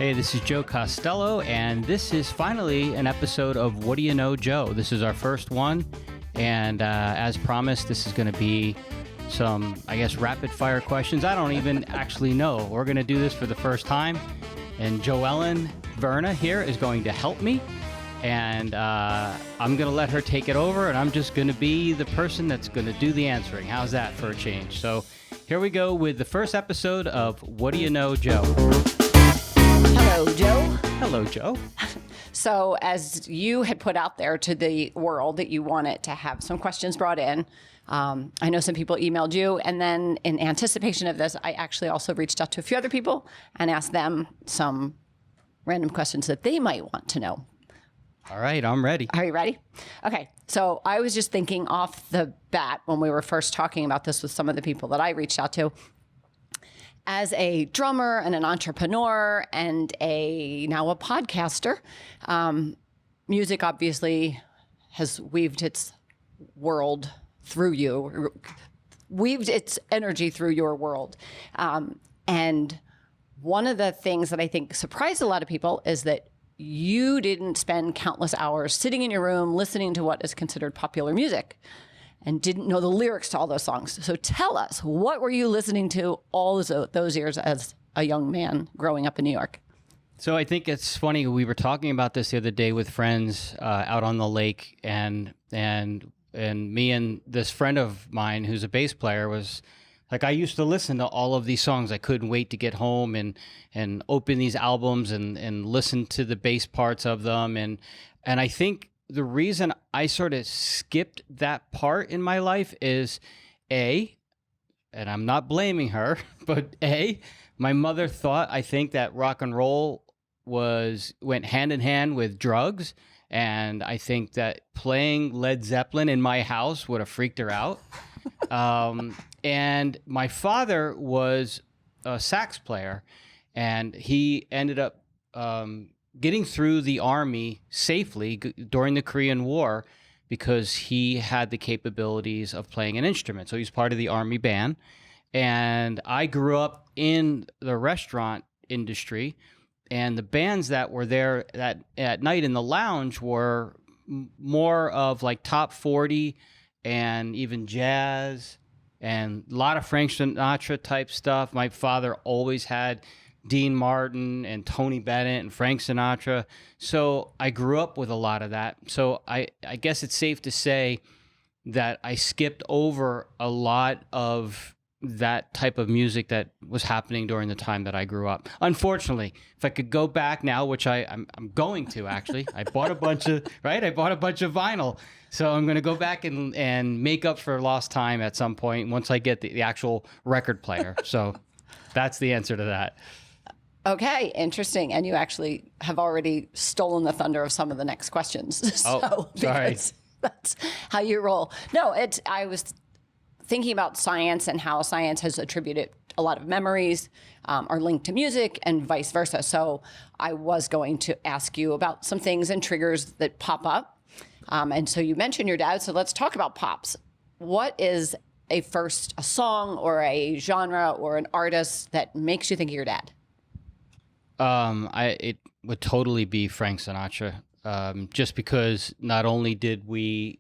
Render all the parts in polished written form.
Hey, this is Joe Costello, and this is finally an episode of Whaddaya Know Joe. This is our first one, and as promised, this is going to be some, rapid-fire questions. I don't even actually know. We're going to do this for the first time, and Joellen Verna here is going to help me, and I'm going to let her take it over, and I'm just going to be the person that's going to do the answering. How's that for a change? So here we go with the first episode of Whaddaya Know Joe. Hello, Joe. Hello, Joe. So as you had put out there to the world that you wanted to have some questions brought in, I know some people emailed you, and then in anticipation of this, I actually also reached out to a few other people and asked them some random questions that they might want to know. All right, I'm ready. Are you ready? Okay, so I was just thinking off the bat when we were first talking about this with some of the people that I reached out to. As a drummer and an entrepreneur and now a podcaster, music obviously has weaved its world through you, weaved its energy through your world. And one of the things that I think surprised a lot of people is that you didn't spend countless hours sitting in your room listening to what is considered popular music and didn't know the lyrics to all those songs. So tell us, what were you listening to all those years as a young man growing up in New York? So I think it's funny. We were talking about this the other day with friends out on the lake, and me and this friend of mine who's a bass player was like, I used to listen to all of these songs. I couldn't wait to get home and open these albums and listen to the bass parts of them. And I think the reason I sort of skipped that part in my life is and I'm not blaming her, but my mother thought, I think, that rock and roll went hand in hand with drugs. And I think that playing Led Zeppelin in my house would have freaked her out. And my father was a sax player, and he ended up getting through the Army safely during the Korean War because he had the capabilities of playing an instrument. So he's part of the Army band. And I grew up in the restaurant industry, and the bands that were there at night in the lounge were more of like top 40 and even jazz and a lot of Frank Sinatra type stuff. My father always had Dean Martin and Tony Bennett and Frank Sinatra. So I grew up with a lot of that. So I guess it's safe to say that I skipped over a lot of that type of music that was happening during the time that I grew up. Unfortunately, if I could go back now, which I'm going to actually, I bought a bunch of vinyl. So I'm going to go back and make up for lost time at some point once I get the actual record player. So that's the answer to that. Okay, interesting. And you actually have already stolen the thunder of some of the next questions. Oh, sorry. That's how you roll. No, I was thinking about science and how science has attributed a lot of memories are linked to music and vice versa. So I was going to ask you about some things and triggers that pop up. And so you mentioned your dad. So let's talk about pops. What is a song or a genre or an artist that makes you think of your dad? It would totally be Frank Sinatra. Just because not only did he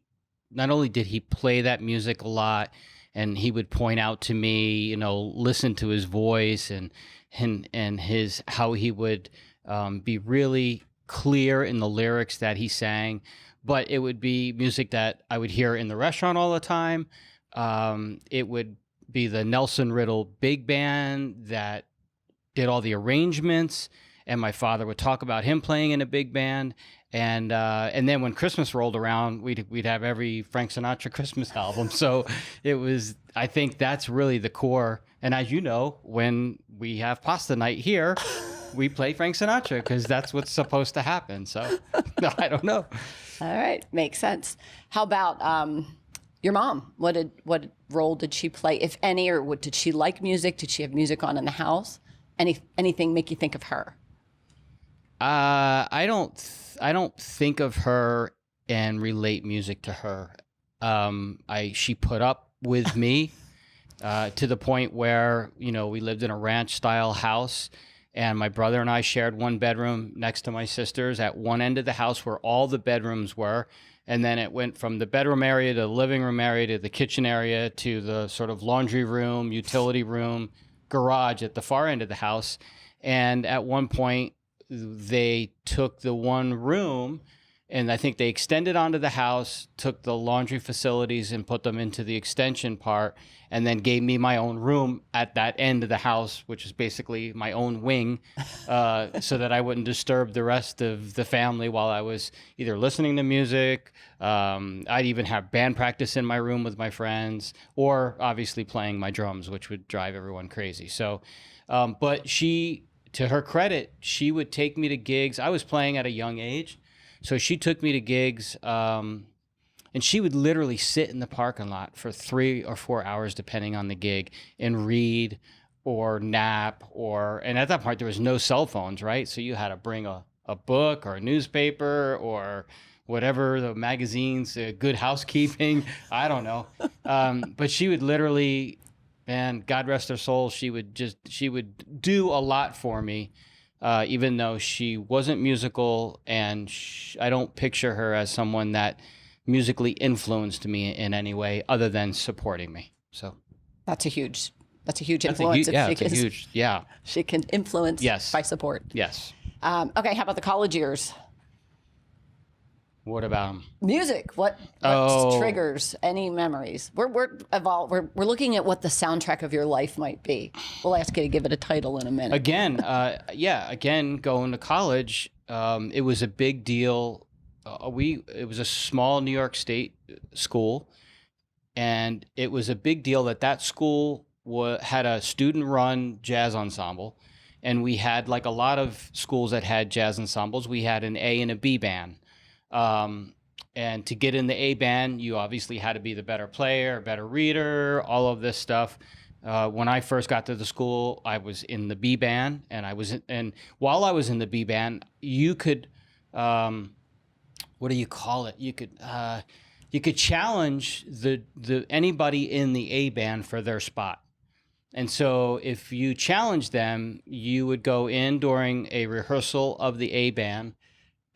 play that music a lot, and he would point out to me, listen to his voice and his how he would be really clear in the lyrics that he sang. But it would be music that I would hear in the restaurant all the time. It would be the Nelson Riddle Big Band that did all the arrangements, and my father would talk about him playing in a big band. And then when Christmas rolled around, we'd have every Frank Sinatra Christmas album. So I think that's really the core. And as you know, when we have pasta night here, we play Frank Sinatra because that's what's supposed to happen. So no, I don't know. All right, makes sense. How about your mom? What role did she play, if any, or did she like music? Did she have music on in the house? Anything make you think of her? I don't think of her and relate music to her. She put up with me to the point where we lived in a ranch style house, and my brother and I shared one bedroom next to my sister's at one end of the house where all the bedrooms were. And then it went from the bedroom area to the living room area to the kitchen area to the sort of laundry room, utility room, garage at the far end of the house. And at one point, they took the one room and I think they extended onto the house, took the laundry facilities and put them into the extension part, and then gave me my own room at that end of the house, which is basically my own wing, so that I wouldn't disturb the rest of the family while I was either listening to music. I'd even have band practice in my room with my friends, or obviously playing my drums, which would drive everyone crazy. So, but she, to her credit, she would take me to gigs. I was playing at a young age. So she took me to gigs, and she would literally sit in the parking lot for 3 or 4 hours, depending on the gig, and read or nap and at that point there was no cell phones, right? So you had to bring a book or a newspaper or whatever, the magazines, Good Housekeeping, I don't know. But she would literally, man, God rest her soul, she would do a lot for me. Even though she wasn't musical, and I don't picture her as someone that musically influenced me in any way other than supporting me. So that's a huge influence. She can influence by support. Yes. Okay, how about the college years? What about them? Music. What triggers any memories? We're looking at what the soundtrack of your life might be. We'll ask you to give it a title in a minute. Again, going to college, it was a big deal. It was a small New York State school, and it was a big deal that school had a student-run jazz ensemble, and we had, like a lot of schools that had jazz ensembles, we had an A and a B band. And to get in the A band, you obviously had to be the better player, better reader, all of this stuff. When I first got to the school, I was in the B band, and while I was in the B band, you could, what do you call it? You could challenge anybody in the A band for their spot. And so if you challenged them, you would go in during a rehearsal of the A band,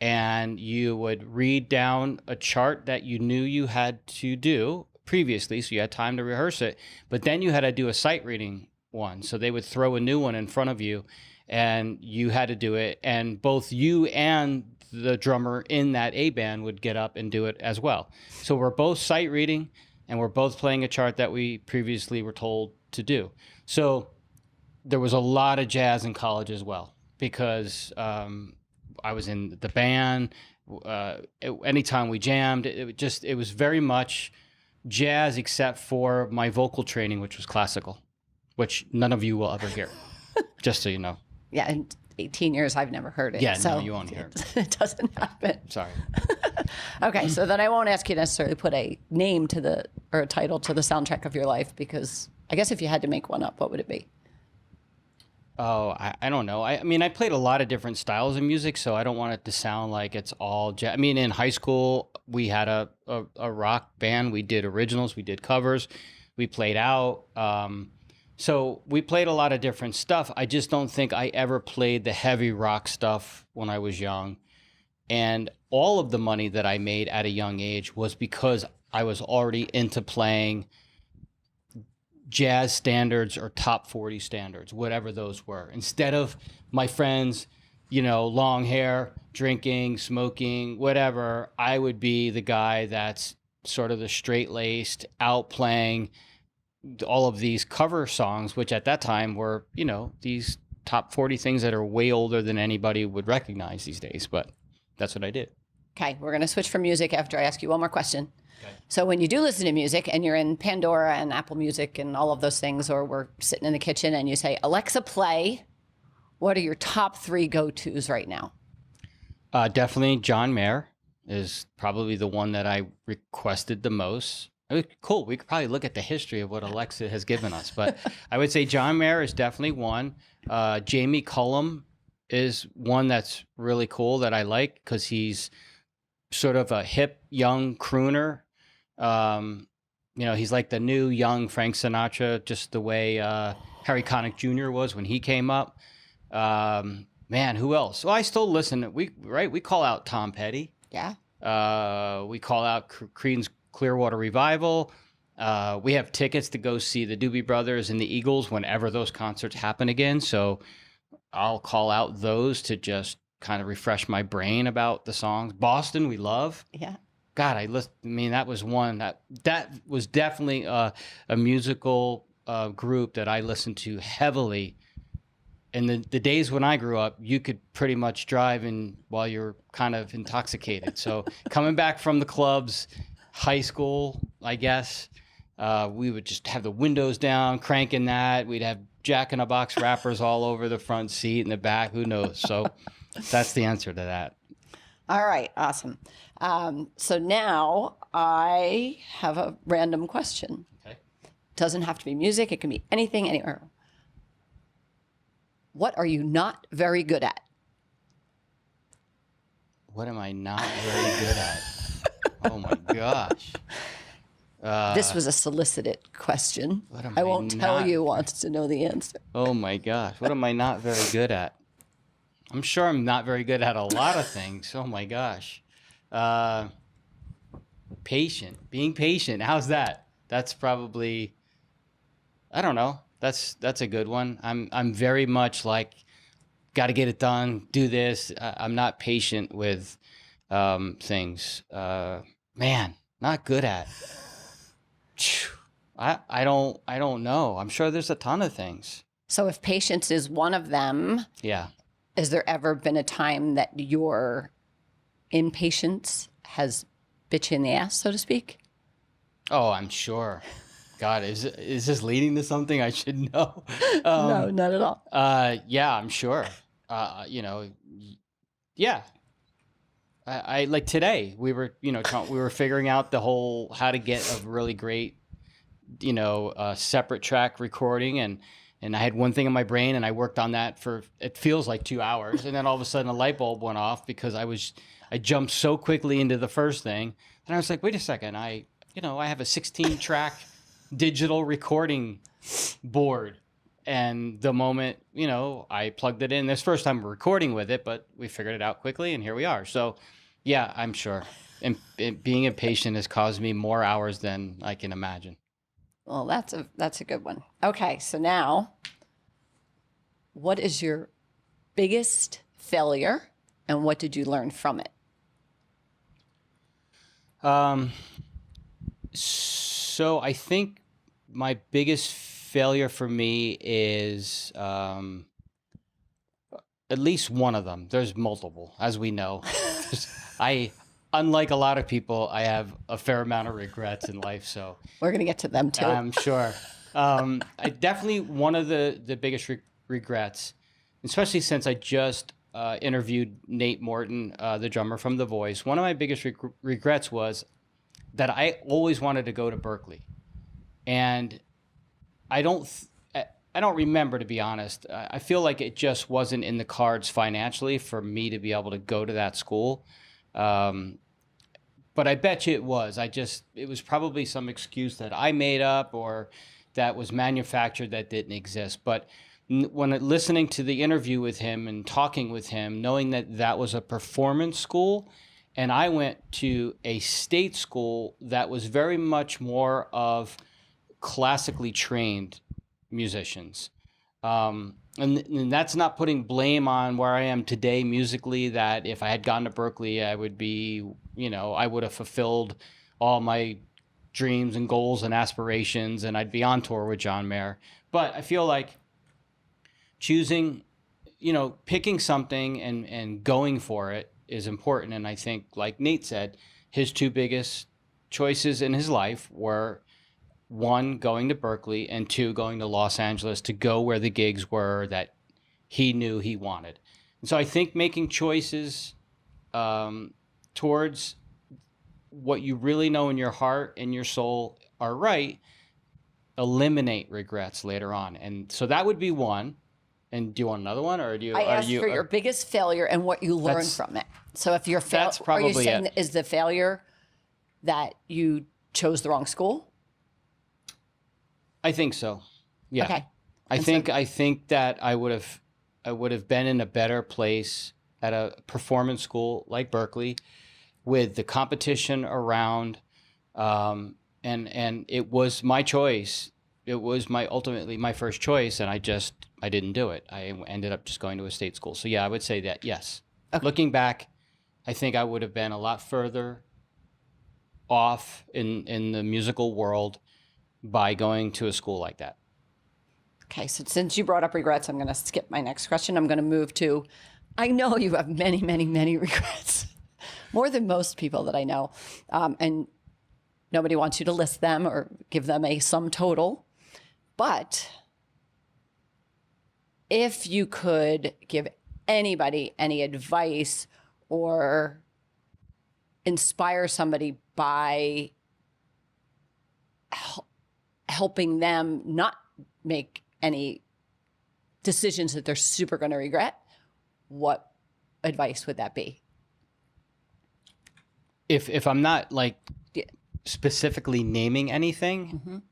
and you would read down a chart that you knew you had to do previously, so you had time to rehearse it, but then you had to do a sight reading one. So they would throw a new one in front of you, and you had to do it, and both you and the drummer in that A band would get up and do it as well. So we're both sight reading, and we're both playing a chart that we previously were told to do. So there was a lot of jazz in college as well, because I was in the band. Anytime we jammed, it was very much jazz, except for my vocal training, which was classical, which none of you will ever hear, just so you know. Yeah, in 18 years, I've never heard it. Yeah, so no, you won't hear it. It doesn't happen. Sorry. Okay, so then I won't ask you necessarily put a name or a title to the soundtrack of your life, because I guess if you had to make one up, what would it be? Oh, I don't know. I mean, I played a lot of different styles of music, so I don't want it to sound like it's all jazz. I mean, in high school, we had a rock band. We did originals. We did covers. We played out. So we played a lot of different stuff. I just don't think I ever played the heavy rock stuff when I was young. And all of the money that I made at a young age was because I was already into playing jazz standards or top 40 standards, whatever those were. Instead of my friends, long hair, drinking, smoking, whatever, I would be the guy that's sort of the straight-laced, out playing all of these cover songs, which at that time were, these top 40 things that are way older than anybody would recognize these days. But that's what I did. Okay, we're going to switch from music after I ask you one more question. Okay. So when you do listen to music and you're in Pandora and Apple Music and all of those things, or we're sitting in the kitchen and you say, Alexa, play, what are your top 3 go-tos right now? Definitely John Mayer is probably the one that I requested the most. Cool. We could probably look at the history of what Alexa has given us, but I would say John Mayer is definitely one. Jamie Cullum is one that's really cool that I like, because he's sort of a hip young crooner. He's like the new young Frank Sinatra, just the way Harry Connick Jr. was when he came up. Man, who else? Well, I still listen. We call out Tom Petty. Yeah. We call out Creedence Clearwater Revival. We have tickets to go see the Doobie Brothers and the Eagles whenever those concerts happen again. So I'll call out those to just kind of refresh my brain about the songs. Boston, we love. Yeah. God, I mean, that was one that was definitely a musical group that I listened to heavily. In the days when I grew up, you could pretty much drive while you're kind of intoxicated. So coming back from the clubs, high school, I guess, we would just have the windows down, cranking that. We'd have Jack in a Box wrappers all over the front seat and the back. Who knows? So that's the answer to that. All right. Awesome. So now I have a random question. Okay. Doesn't have to be music. It can be anything, anywhere. What are you not very good at? What am I not very good at? Oh my gosh. This was a solicited question. What am I won't tell not- you wants to know the answer. Oh my gosh. What am I not very good at? I'm sure I'm not very good at a lot of things. Oh my gosh. Being patient. How's that? That's probably, I don't know. That's a good one. I'm very much like, got to get it done, do this. I'm not patient with things. Man, not good at. I don't know. I'm sure there's a ton of things. So if patience is one of them, Yeah. has there ever been a time that your impatience has bit you in the ass, so to speak? Oh, I'm sure. God, is this leading to something I should know? No, not at all. Yeah, I'm sure. Yeah. I like today we were, we were figuring out the whole how to get a really great, separate track recording, and I had one thing in my brain and I worked on that for it feels like 2 hours, and then all of a sudden a light bulb went off because I jumped so quickly into the first thing, and I was like, wait a second, I have a 16 track digital recording board. And the moment, I plugged it in, this first time we're recording with it, but we figured it out quickly and here we are. So yeah, I'm sure. And being impatient has caused me more hours than I can imagine. Well, that's a good one. Okay, so now, what is your biggest failure and what did you learn from it? So I think my biggest failure for me is at least one of them. There's multiple, as we know. Unlike a lot of people, I have a fair amount of regrets in life. So We're going to get to them too. I'm sure. I definitely one of the biggest regrets, especially since I just interviewed Nate Morton, the drummer from The Voice. One of my biggest regrets was that I always wanted to go to Berklee, and I don't remember, to be honest. I feel like it just wasn't in the cards financially for me to be able to go to that school. But I bet you it was. It was probably some excuse that I made up or that was manufactured that didn't exist. But when listening to the interview with him and talking with him, knowing that was a performance school, and I went to a state school that was very much more of classically trained musicians. And that's not putting blame on where I am today musically, that if I had gone to Berklee, I would be, I would have fulfilled all my dreams and goals and aspirations, and I'd be on tour with John Mayer. But I feel like choosing, picking something and going for it is important. And I think, like Nate said, his two biggest choices in his life were, one, going to Berklee, and two, going to Los Angeles to go where the gigs were that he knew he wanted. And so I think making choices towards what you really know in your heart and your soul are right eliminate regrets later on. And so that would be one. And do you want another one, or do you? I asked for your biggest failure and what you learned from it. So if you're that's probably are you saying is the failure that you chose the wrong school? I think so. Yeah. Okay. I think that I would have I would have been in a better place at a performance school like Berkeley with the competition around. And it was my choice. It was ultimately my first choice, and I didn't do it. I ended up just going to a state school. So yeah, I would say that yes. Okay. Looking back, I think I would have been a lot further off in the musical world by going to a school like that. Okay, so since you brought up regrets, I'm going to skip my next question. I'm going to move to, I know you have many, many, many regrets, more than most people that I know. And nobody wants you to list them or give them a sum total. But if you could give anybody any advice or inspire somebody by helping them not make any decisions that they're super going to regret, what advice would that be? If I'm not like specifically naming anything,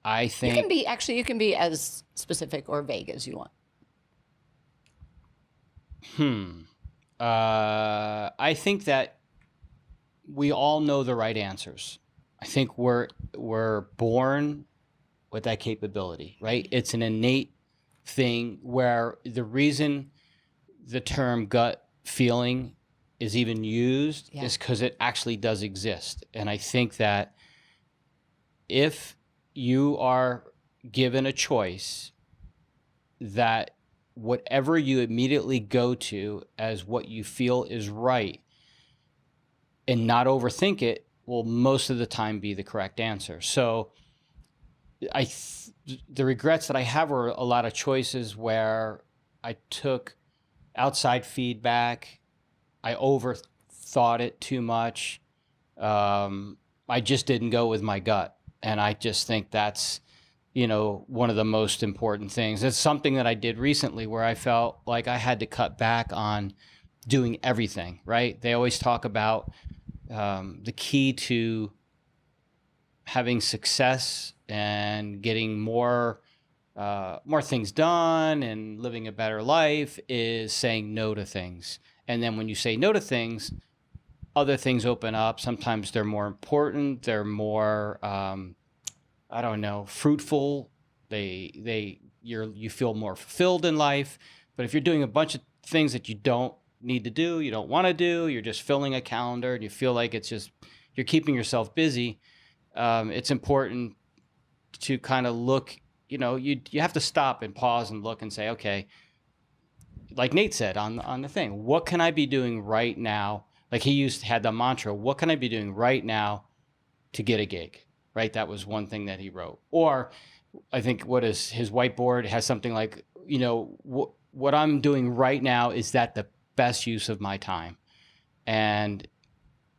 I think You can be as specific or vague as you want. I think that we all know the right answers. I think we're born with that capability, right? It's an innate thing where the reason the term gut feeling is even used is because it actually does exist. And I think that if you are given a choice, that whatever you immediately go to as what you feel is right and not overthink it will most of the time be the correct answer. So the regrets that I have were a lot of choices where I took outside feedback. I overthought it too much. I just didn't go with my gut. And I just think that's, one of the most important things. It's something that I did recently where I felt like I had to cut back on doing everything, right? They always talk about the key to having success and getting more things done and living a better life is saying no to things. And then when you say no to things, other things open up. Sometimes they're more important. They're more, fruitful. You feel more fulfilled in life. But if you're doing a bunch of things that you don't need to do, you don't want to do, you're just filling a calendar and you feel like you're keeping yourself busy. It's important to kind of look, you have to stop and pause and look and say, okay, like Nate said on the thing, what can I be doing right now? Like he had the mantra, what can I be doing right now to get a gig? Right? That was one thing that he wrote. Or I think his whiteboard has something like, what I'm doing right now, is that the best use of my time? And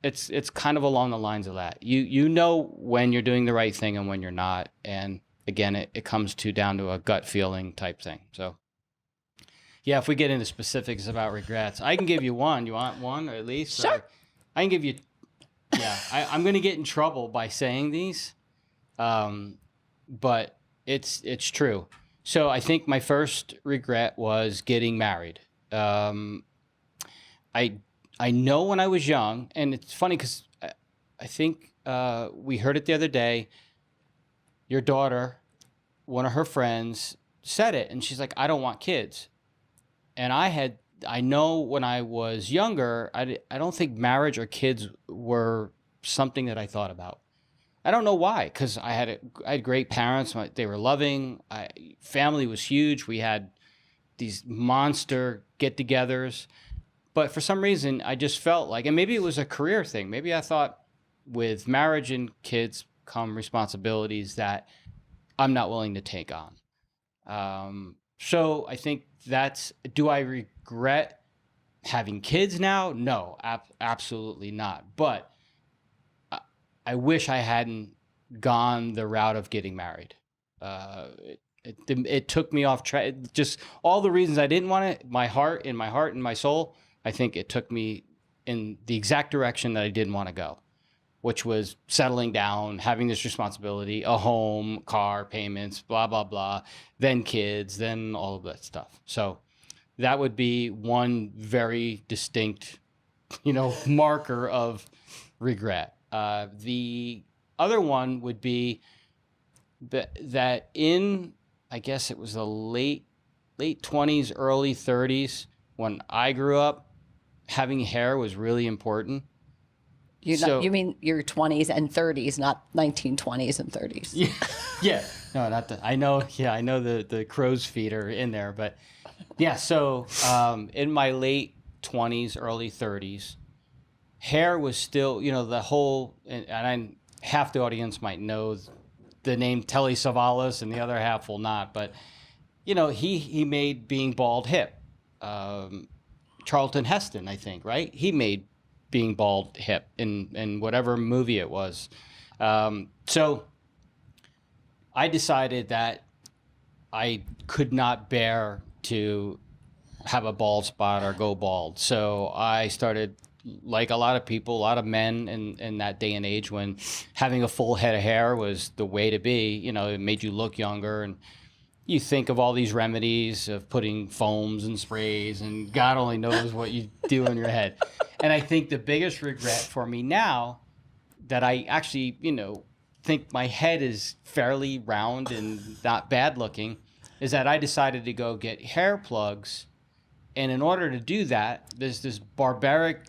it's kind of along the lines of that. You know when you're doing the right thing and when you're not. And again, it comes down to a gut feeling type thing. So yeah, if we get into specifics about regrets, I can give you one. You want one, or at least? Sure. I can give you. Yeah, I'm going to get in trouble by saying these, but it's true. So I think my first regret was getting married. I know when I was young, and it's funny because I think we heard it the other day. Your daughter, one of her friends, said it, and she's like, "I don't want kids." And I know when I was younger, I don't think marriage or kids were something that I thought about. I don't know why, because I had great parents. They were loving. Family was huge. We had these monster get-togethers. But for some reason, I just felt like, and maybe it was a career thing. Maybe I thought with marriage and kids come responsibilities that I'm not willing to take on. So I think do I regret having kids now? No, absolutely not. But I wish I hadn't gone the route of getting married. It took me off track. Just all the reasons I didn't want it, in my heart and my soul, I think it took me in the exact direction that I didn't want to go, which was settling down, having this responsibility, a home, car, payments, blah, blah, blah, then kids, then all of that stuff. So that would be one very distinct, marker of regret. The other one would be that in, I guess it was the late 20s, early 30s, when I grew up, having hair was really important. You mean your 20s and 30s, not 1920s and 30s. Yeah. No, not the, I know. Yeah, I know the crow's feet are in there, but yeah. So in my late 20s, early 30s, hair was still, the whole, and half the audience might know the name Telly Savalas and the other half will not, but he made being bald hip. Charlton Heston, I think, right? He made being bald hip in whatever movie it was. So I decided that I could not bear to have a bald spot or go bald. So I started, like a lot of people, a lot of men in that day and age, when having a full head of hair was the way to be. It made you look younger, and you think of all these remedies of putting foams and sprays, and God only knows what you do in your head. And I think the biggest regret for me now, that I actually, think my head is fairly round and not bad looking, is that I decided to go get hair plugs. And in order to do that, there's this barbaric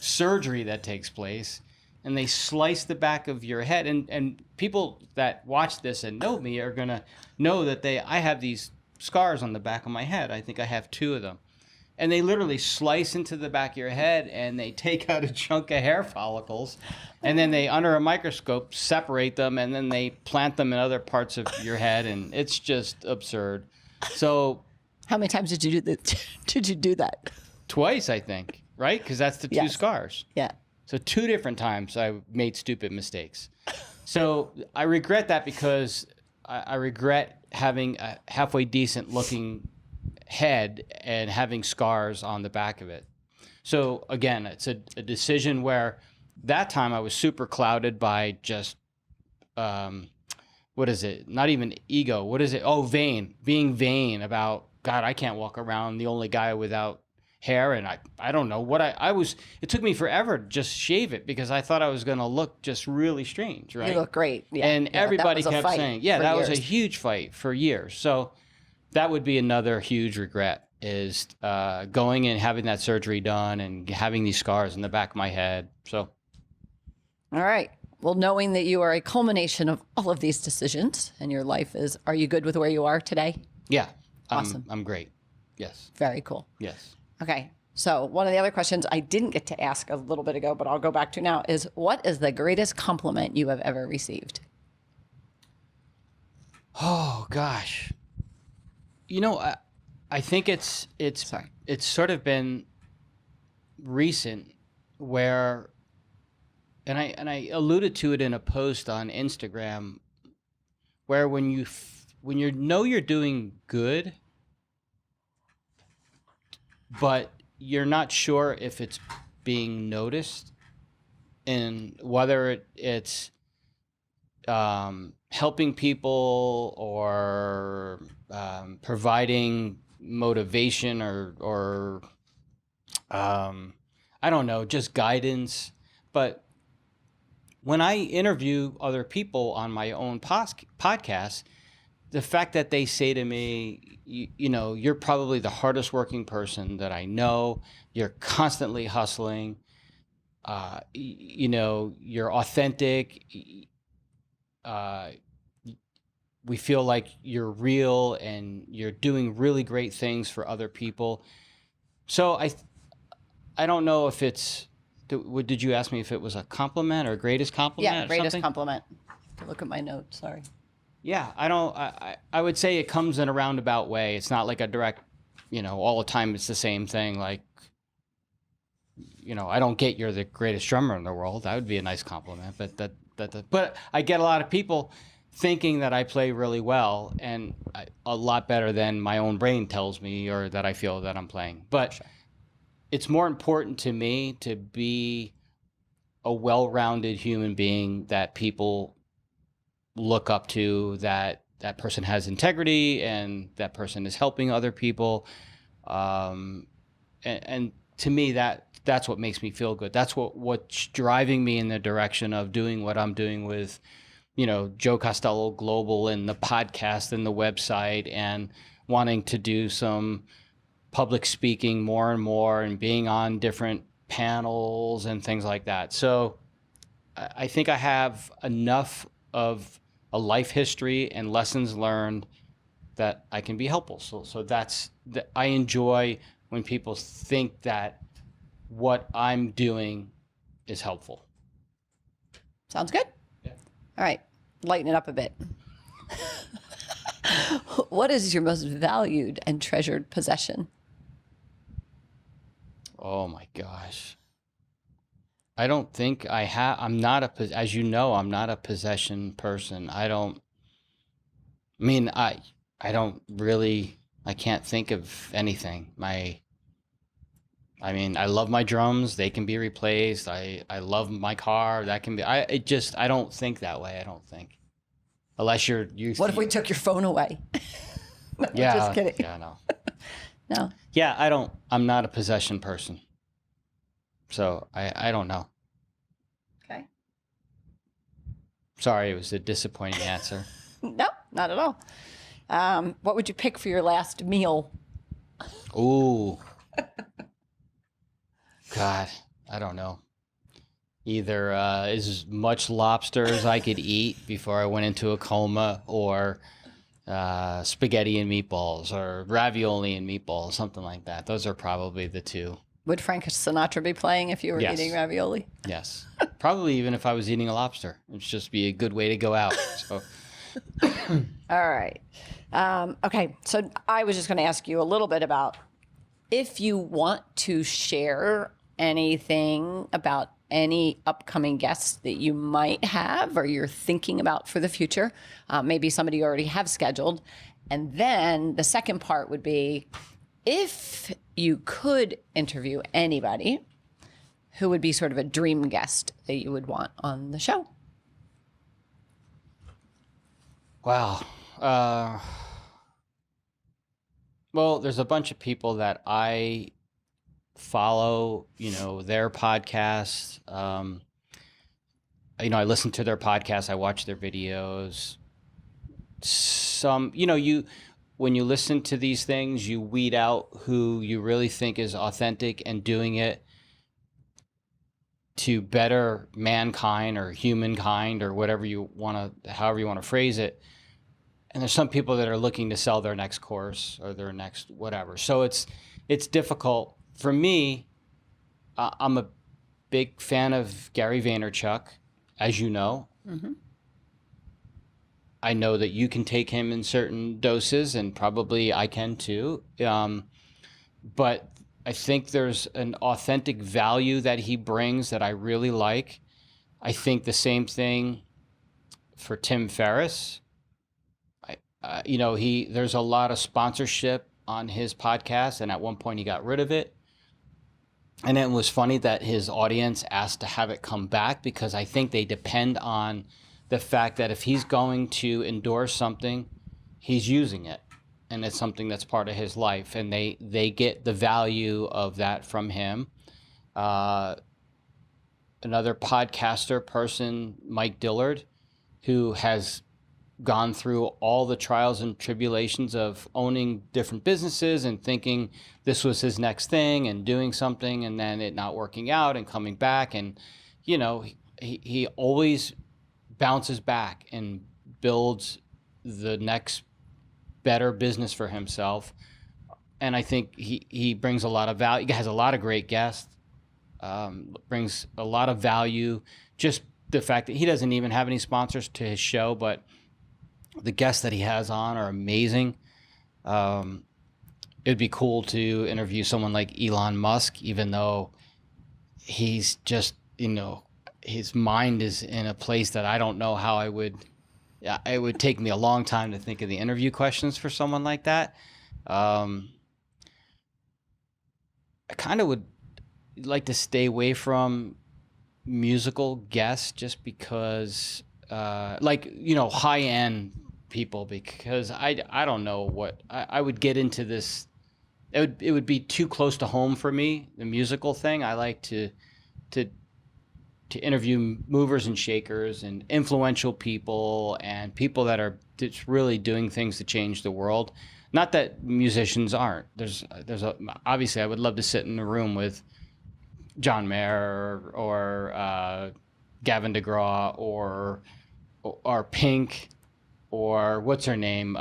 surgery that takes place, and they slice the back of your head. And people that watch this and know me are going to know that I have these scars on the back of my head. I think I have 2 of them. And they literally slice into the back of your head, and they take out a chunk of hair follicles, and then they, under a microscope, separate them, and then they plant them in other parts of your head, and it's just absurd. So, how many times did you do that? Twice, I think, right? Because that's the 2 scars. Yeah. So 2 different times I made stupid mistakes. So I regret that, because I regret having a halfway decent looking head and having scars on the back of it. So again, it's a decision where that time I was super clouded by just, what is it? Not even ego. What is it? Oh, vain. Being vain about, God, I can't walk around the only guy without hair. And I don't know what I was. It took me forever to just shave it, because I thought I was going to look just really strange, right? You look great. Yeah. And everybody that was a kept fight saying, for that was a years. huge fight for years. So that would be another huge regret, is going and having that surgery done and having these scars in the back of my head. So. All right. Well, knowing that you are a culmination of all of these decisions, and your life are you good with where you are today? Yeah. Awesome. I'm great. Yes. Very cool. Yes. Okay. So one of the other questions I didn't get to ask a little bit ago, but I'll go back to now, is what is the greatest compliment you have ever received? Oh, gosh. I think it's sort of been recent, where, and I alluded to it in a post on Instagram, where when you know you're doing good, but you're not sure if it's being noticed, and whether it's helping people or providing motivation or I don't know, just guidance. But when I interview other people on my own podcast, the fact that they say to me, you're probably the hardest working person that I know. You're constantly hustling. You're authentic. We feel like you're real, and you're doing really great things for other people. So I don't know if it's, did you ask me if it was a compliment or greatest compliment? Yeah, or greatest something? compliment. Look at my notes. Sorry. Yeah, I would say it comes in a roundabout way. It's not like a direct, all the time it's the same thing. Like, I don't get you're the greatest drummer in the world. That would be a nice compliment. But I get a lot of people thinking that I play really well, and a lot better than my own brain tells me, or that I feel that I'm playing. But it's more important to me to be a well-rounded human being that people look up to, that person has integrity, and that person is helping other people. And to me, that's what makes me feel good. That's what's driving me in the direction of doing what I'm doing with, Joe Costello Global and the podcast and the website, and wanting to do some public speaking more and more, and being on different panels and things like that. So I think I have enough of a life history and lessons learned that I can be helpful. So I enjoy when people think that what I'm doing is helpful. Sounds good. Yeah. All right, lighten it up a bit. What is your most valued and treasured possession? Oh my gosh. I don't think I have. As you know, I'm not a possession person. I don't really, I can't think of anything. I love my drums. They can be replaced. I love my car. That can be, I don't think that way. I don't think. Unless you. What if we took your phone away? No, Yeah. just kidding. Yeah, no. No. Yeah, I'm not a possession person. So I don't know. Okay. Sorry, it was a disappointing answer. No, not at all. What would you pick for your last meal? Ooh. God, I don't know. Either as much lobster as I could eat before I went into a coma, or spaghetti and meatballs, or ravioli and meatballs, something like that. Those are probably the two. Would Frank Sinatra be playing if you were Yes. eating ravioli? Yes. Probably even if I was eating a lobster. It'd just be a good way to go out. So. All right. Okay, so I was just going to ask you a little bit about if you want to share anything about any upcoming guests that you might have or you're thinking about for the future. Maybe somebody you already have scheduled. And then the second part would be, if you could interview anybody, who would be sort of a dream guest that you would want on the show? Wow. Well, there's a bunch of people that I follow, their podcasts. I listen to their podcasts. I watch their videos. When you listen to these things, you weed out who you really think is authentic and doing it to better mankind or humankind, or however you want to phrase it. And there's some people that are looking to sell their next course or their next whatever. So it's difficult for me. I'm a big fan of Gary Vaynerchuk, as you know. Mm-hmm. I know that you can take him in certain doses, and probably I can too. But I think there's an authentic value that he brings that I really like. I think the same thing for Tim Ferriss. There's a lot of sponsorship on his podcast, and at one point he got rid of it. And it was funny that his audience asked to have it come back, because I think they depend on the fact that if he's going to endorse something, he's using it, and it's something that's part of his life, and they get the value of that from him. Another podcaster person, Mike Dillard, who has gone through all the trials and tribulations of owning different businesses and thinking this was his next thing and doing something, and then it not working out and coming back. And, he always bounces back and builds the next better business for himself. And I think he brings a lot of value. He has a lot of great guests, brings a lot of value. Just the fact that he doesn't even have any sponsors to his show, but the guests that he has on are amazing. It'd be cool to interview someone like Elon Musk, even though he's just, his mind is in a place that I don't know how it would take me a long time to think of the interview questions for someone like that. I kind of would like to stay away from musical guests, just because, high-end people, because I don't know what I would get into this it would be too close to home for me. The musical thing, I like to interview movers and shakers and influential people and people that are just really doing things to change the world. Not that musicians aren't. Obviously I would love to sit in a room with John Mayer or Gavin DeGraw or Pink or what's her name?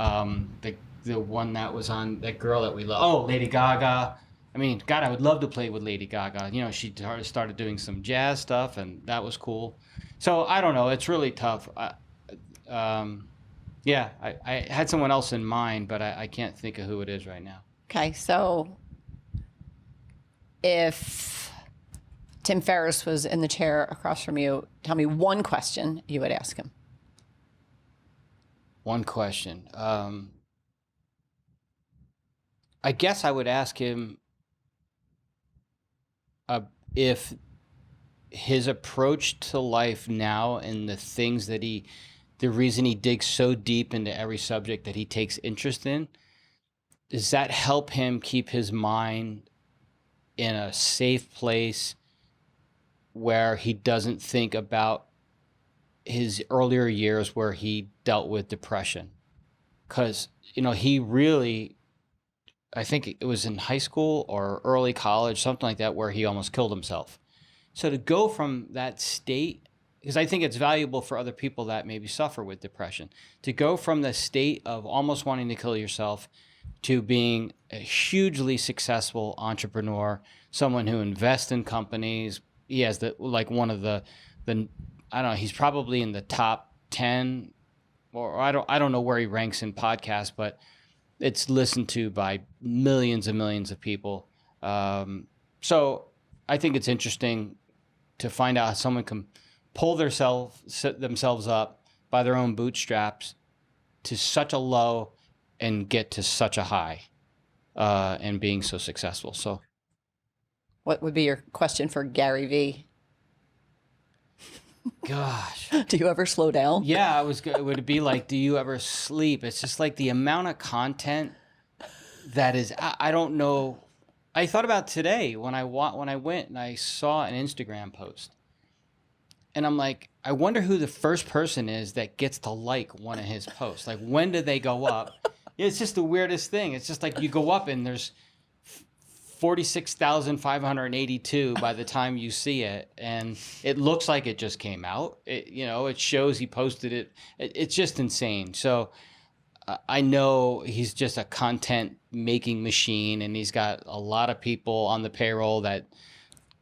The one that was on, that girl that we love. Oh, Lady Gaga. I mean, God, I would love to play with Lady Gaga. You know, she started doing some jazz stuff, and that was cool. So I don't know. It's really tough. Yeah, I had someone else in mind, but I can't think of who it is right now. Okay, so if Tim Ferriss was in the chair across from you, tell me one question you would ask him. One question. I guess I would ask him if his approach to life now and the reason he digs so deep into every subject that he takes interest in, does that help him keep his mind in a safe place where he doesn't think about his earlier years where he dealt with depression? Because, he really, I think it was in high school or early college, something like that, where he almost killed himself. So to go from that state, because I think it's valuable for other people that maybe suffer with depression, to go from the state of almost wanting to kill yourself to being a hugely successful entrepreneur, someone who invests in companies. He has one of the I don't know, he's probably in the top 10, or I don't know where he ranks in podcasts, but it's listened to by millions and millions of people. So I think it's interesting to find out how someone can pull themselves up by their own bootstraps to such a low and get to such a high, and being so successful. So what would be your question for Gary Vee? Gosh. Do you ever slow down? Yeah, it would be like, do you ever sleep? It's just like the amount of content that is, I don't know. I thought about today when I went and I saw an Instagram post, and I'm like, I wonder who the first person is that gets to like one of his posts. Like, when do they go up? It's just the weirdest thing. It's just like you go up and there's 46,582 by the time you see it, and it looks like it just came out. It shows he posted it. It's just insane. So I know he's just a content making machine, and he's got a lot of people on the payroll that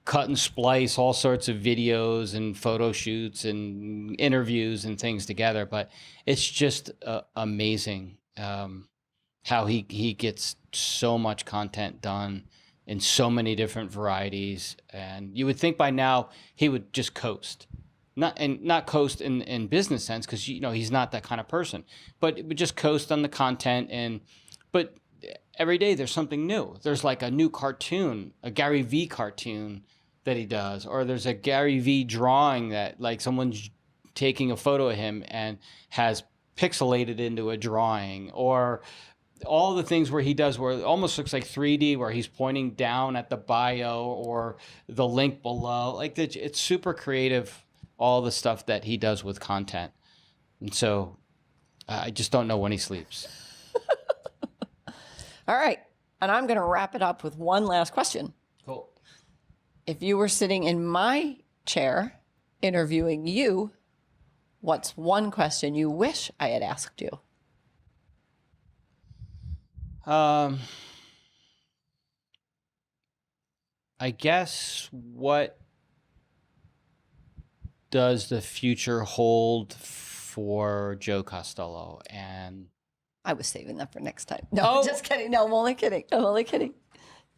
cut and splice all sorts of videos and photo shoots and interviews and things together. But it's just amazing how he gets so much content done in so many different varieties. And you would think by now he would just coast. Not coast in business sense, because he's not that kind of person, but it would just coast on the content. But every day there's something new. There's like a new cartoon, a Gary Vee cartoon that he does, or there's a Gary Vee drawing that like someone's taking a photo of him and has pixelated into a drawing, or all the things where he does where it almost looks like 3D, where he's pointing down at the bio or the link below. Like, it's super creative, all the stuff that he does with content. And so I just don't know when he sleeps. All right. And I'm going to wrap it up with one last question. Cool. If you were sitting in my chair interviewing you, what's one question you wish I had asked you? I guess, what does the future hold for Joe Costello? And I was saving that for next time. No, just kidding. No, I'm only kidding.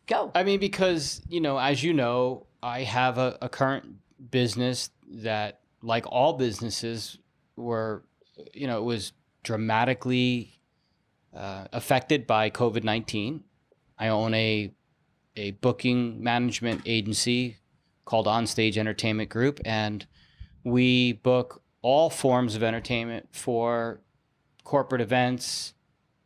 Go. I mean, because, as you know, I have a current business that, like all businesses, it was dramatically affected by COVID-19. I own a booking management agency called Onstage Entertainment Group, and we book all forms of entertainment for corporate events,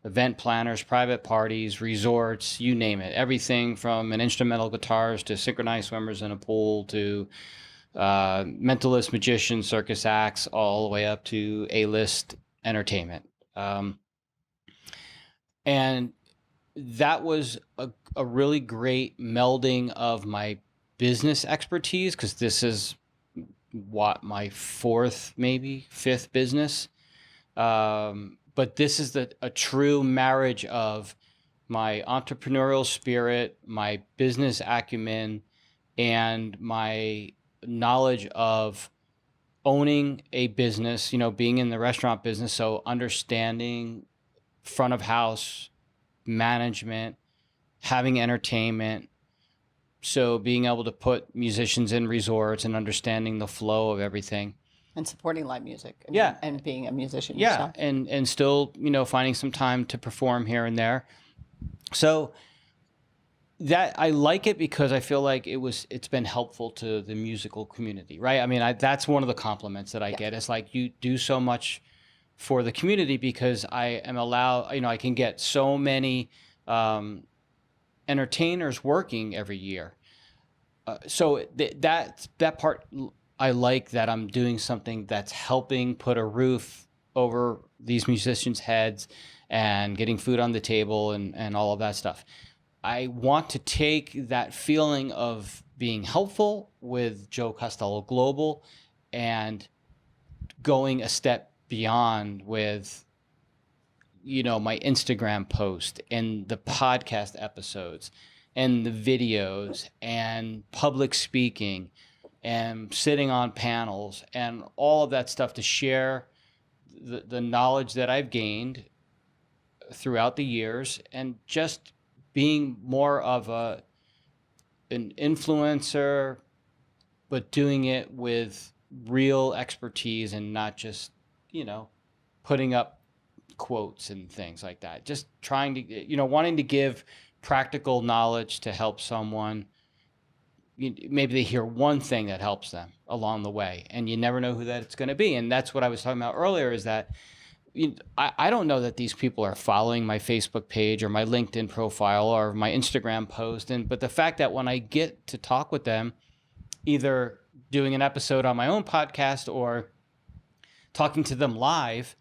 event planners, private parties, resorts, you name it. Everything from an instrumental guitarist to synchronized swimmers in a pool to mentalist, magicians, circus acts, all the way up to A-list entertainment. And that was a really great melding of my business expertise, because this is what, my fourth, maybe fifth business. But this is a true marriage of my entrepreneurial spirit, my business acumen, and my knowledge of owning a business, being in the restaurant business. So understanding front of house management, having entertainment. So being able to put musicians in resorts and understanding the flow of everything. And supporting live music. Yeah. And being a musician Yeah. yourself. And still, finding some time to perform here and there. So that I like it because I feel like it's been helpful to the musical community, right? I mean, that's one of the compliments that I get. It's like, you do so much for the community, because I am allowed, I can get so many entertainers working every year. So that part, I like that I'm doing something that's helping put a roof over these musicians' heads and getting food on the table and all of that stuff. I want to take that feeling of being helpful with Joe Costello Global and going a step beyond with, my Instagram post and the podcast episodes and the videos and public speaking and sitting on panels and all of that stuff, to share the knowledge that I've gained throughout the years, and just being more of an influencer, but doing it with real expertise and not just, putting up quotes and things like that. Just trying to, wanting to give practical knowledge to help someone. Maybe they hear one thing that helps them along the way, and you never know who that it's going to be. And that's what I was talking about earlier, is that I don't know that these people are following my Facebook page or my LinkedIn profile or my Instagram post. But the fact that when I get to talk with them, either doing an episode on my own podcast or talking to them live,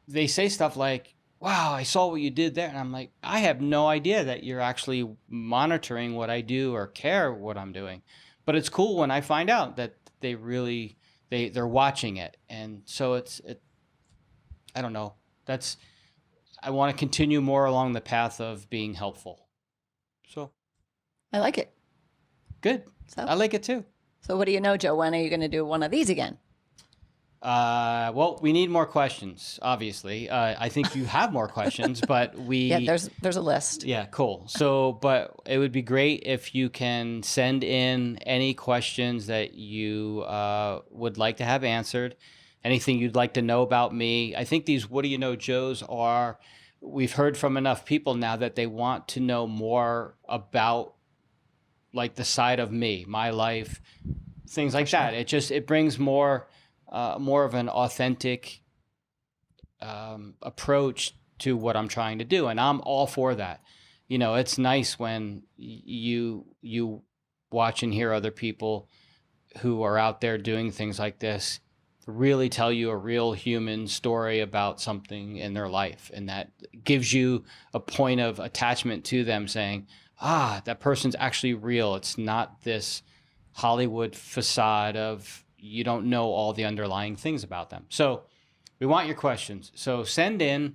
they say stuff like, wow, I saw what you did there. And I'm like, I have no idea that you're actually monitoring what I do or care what I'm doing. But it's cool when I find out that they really, they're watching it. And so I don't know. I want to continue more along the path of being helpful. So I like it. Good. So, I like it too. So what do you know, Joe? When are you going to do one of these again? Well, we need more questions, obviously. I think you have more questions, but Yeah, there's a list. Yeah, cool. So, but it would be great if you can send in any questions that you would like to have answered, anything you'd like to know about me. I think these What Do You Know Joes we've heard from enough people now that they want to know more about, like, the side of me, my life, things like that. It brings more of an authentic approach to what I'm trying to do. And I'm all for that. It's nice when you watch and hear other people who are out there doing things like this really tell you a real human story about something in their life. And that gives you a point of attachment to them, saying, that person's actually real. It's not this Hollywood facade of, you don't know all the underlying things about them. So we want your questions. So send in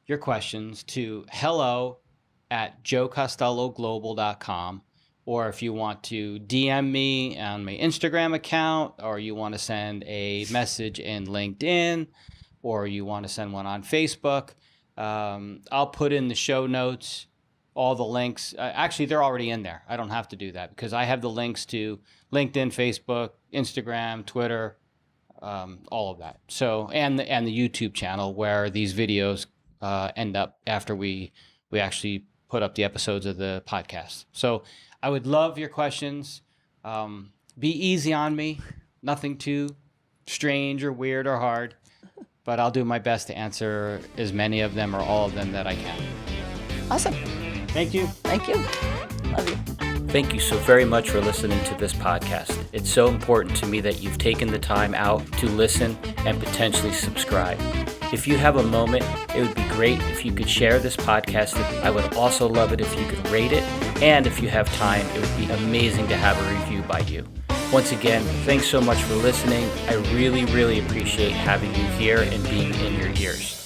your questions to hello@joecostelloglobal.com. Or if you want to DM me on my Instagram account, or you want to send a message in LinkedIn, or you want to send one on Facebook, I'll put in the show notes all the links. Actually, they're already in there. I don't have to do that because I have the links to LinkedIn, Facebook, Instagram, Twitter, all of that. So, and the YouTube channel where these videos end up after we actually put up the episodes of the podcast. So I would love your questions. Be easy on me. Nothing too strange or weird or hard. but I'll do my best to answer as many of them or all of them that I can. Awesome. Thank you. Thank you. Love you. Thank you so very much for listening to this podcast. It's so important to me that you've taken the time out to listen and potentially subscribe. If you have a moment, it would be great if you could share this podcast. I would also love it if you could rate it. And if you have time, it would be amazing to have a review by you. Once again, thanks so much for listening. I really, really appreciate having you here and being in your ears.